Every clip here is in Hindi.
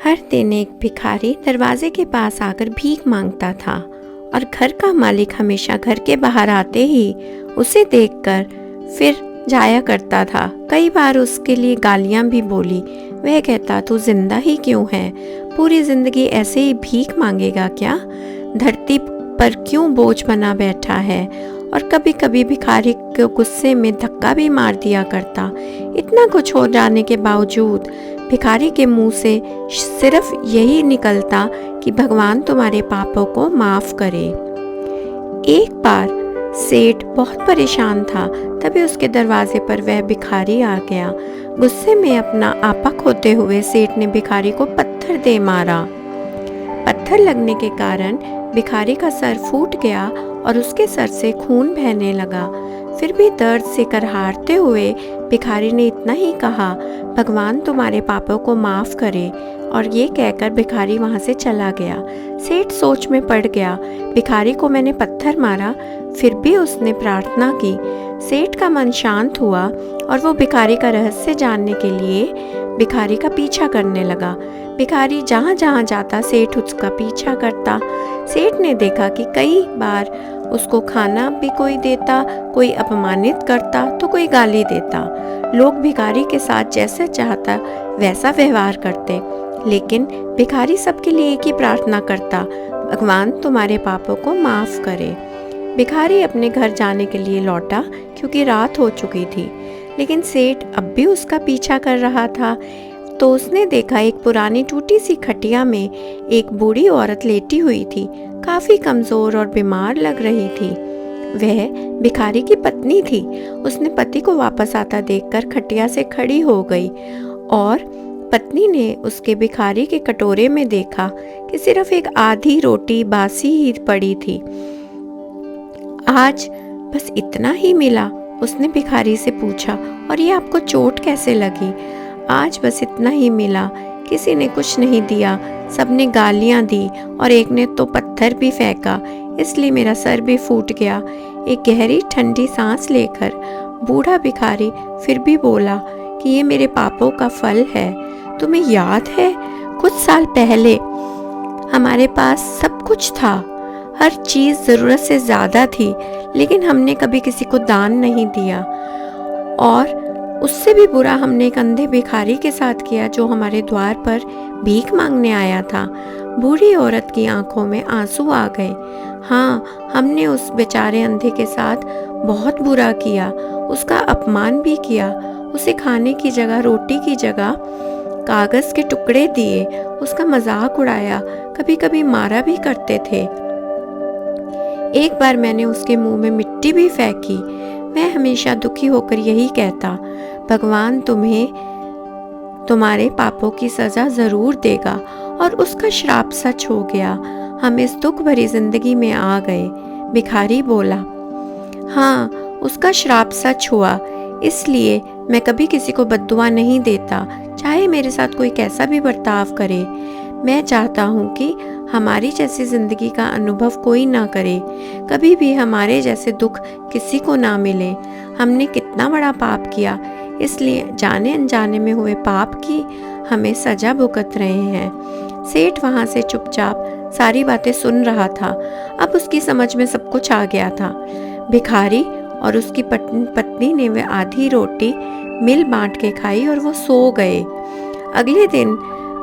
हर दिन एक भिखारी दरवाजे के पास आकर भीख मांगता था और घर का मालिक हमेशा घर के बाहर आते ही उसे देखकर फिर जाया करता था। कई बार उसके लिए गालियां भी बोली। वह कहता, तू जिंदा ही क्यों है? पूरी जिंदगी ऐसे ही भीख मांगेगा क्या? धरती पर क्यों बोझ बना बैठा है? और कभी कभी भिखारी को गुस्से में धक्का भी मार दिया करता। इतना कुछ हो जाने के बावजूद भिखारी के मुंह से सिर्फ यही निकलता कि भगवान तुम्हारे पापों को माफ करे। एक बार सेठ बहुत परेशान था, तभी उसके दरवाजे पर वह भिखारी आ गया। गुस्से में अपना आपा खोते हुए सेठ ने भिखारी को पत्थर दे मारा। पत्थर लगने के कारण भिखारी का सर फूट गया और उसके सर से खून बहने लगा। फिर भी दर्द से करहारते हुए भिखारी ने इतना ही कहा, भगवान तुम्हारे पापों को माफ करे। और ये कहकर भिखारी वहाँ से चला गया। सेठ सोच में पड़ गया, भिखारी को मैंने पत्थर मारा, फिर भी उसने प्रार्थना की। सेठ का मन शांत हुआ और वो भिखारी का रहस्य जानने के लिए भिखारी का पीछा करने लगा। भिखारी जहाँ जहाँ जाता सेठ उसका पीछा करता। सेठ ने देखा कि कई बार उसको खाना भी कोई देता, कोई अपमानित करता तो कोई गाली देता। लोग भिखारी के साथ जैसा चाहता वैसा व्यवहार करते, लेकिन भिखारी सबके लिए एक ही प्रार्थना करता, भगवान तुम्हारे पापों को माफ करे। भिखारी अपने घर जाने के लिए लौटा क्योंकि रात हो चुकी थी, लेकिन सेठ अब भी उसका पीछा कर रहा था। तो उसने देखा एक पुरानी टूटी सी खटिया में एक बूढ़ी औरत लेटी हुई थी, काफी कमजोर और बीमार लग रही थी। वह भिखारी की पत्नी थी। उसने पति को वापस आता देखकर खटिया से खड़ी हो गई और पत्नी ने उसके भिखारी के कटोरे में देखा कि सिर्फ एक आधी रोटी बासी ही पड़ी थी। आज बस इतना ही मिला? उसने भिखारी से पूछा। और ये आपको चोट कैसे लगी? आज बस इतना ही मिला, किसी ने कुछ नहीं दिया, सबने गालियां दी और एक ने तो पत्थर भी फेंका, इसलिए मेरा सर भी फूट गया। एक गहरी ठंडी सांस लेकर बूढ़ा भिखारी फिर भी बोला कि ये मेरे पापों का फल है। तुम्हें याद है, कुछ साल पहले हमारे पास सब कुछ था, हर चीज जरूरत से ज्यादा थी, लेकिन हमने कभी किसी को दान नहीं दिया। और उससे भी बुरा हमने एक अंधे भिखारी के साथ किया जो हमारे द्वार पर भीख मांगने आया था। बूढ़ी औरत की आंखों में आंसू आ गए। हाँ, हमने उस बेचारे अंधे के साथ बहुत बुरा किया, उसका अपमान भी किया, उसे खाने की जगह रोटी की जगह कागज के टुकड़े दिए, उसका मजाक उड़ाया, कभी कभी मारा भी करते थे। एक बार मैंने उसके मुंह में मिट्टी भी फेंकी। मैं हमेशा दुखी होकर यही कहता, भगवान तुम्हें तुम्हारे पापों की सजा जरूर देगा। और उसका श्राप सच हो गया। हम इस दुख भरी जिंदगी में आ गए। भिखारी बोला, हाँ, उसका श्राप सच हुआ, इसलिए मैं कभी किसी को बद्दुआ नहीं देता, चाहे मेरे साथ कोई कैसा भी बर्ताव करे। मैं चाहता हूँ कि हमारी जैसी जिंदगी का अनुभव कोई ना करे, कभी भी हमारे जैसे दुख किसी को ना मिले। हमने कितना बड़ा पाप किया, इसलिए जाने अनजाने में हुए पाप की हमें सजा भुगत रहे हैं। सेठ वहाँ से चुपचाप सारी बातें सुन रहा था। अब उसकी समझ में सब कुछ आ गया था। भिखारी और उसकी पत्नी ने वह आधी रोटी मिल बांट के खाई और वो सो गए। अगले दिन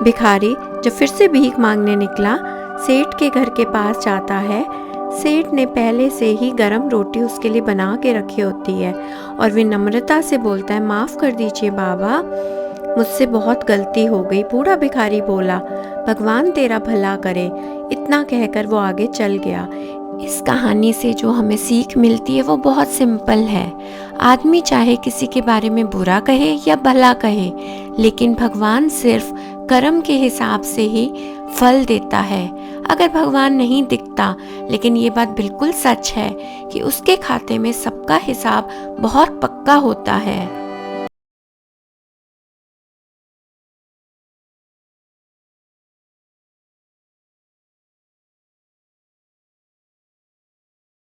भिखारी जब फिर से भीख मांगने निकला, सेठ के घर के पास जाता है। सेठ ने पहले से ही गरम रोटी उसके लिए बना के रखी होती है और वे नम्रता से बोलता है, माफ़ कर दीजिए बाबा, मुझसे बहुत गलती हो गई। बूढ़ा भिखारी बोला, भगवान तेरा भला करे। इतना कहकर वो आगे चल गया। इस कहानी से जो हमें सीख मिलती है वो बहुत सिंपल है। आदमी चाहे किसी के बारे में बुरा कहे या भला कहे, लेकिन भगवान सिर्फ कर्म के हिसाब से ही फल देता है। अगर भगवान नहीं दिखता, लेकिन ये बात बिल्कुल सच है कि उसके खाते में सबका हिसाब बहुत पक्का होता है।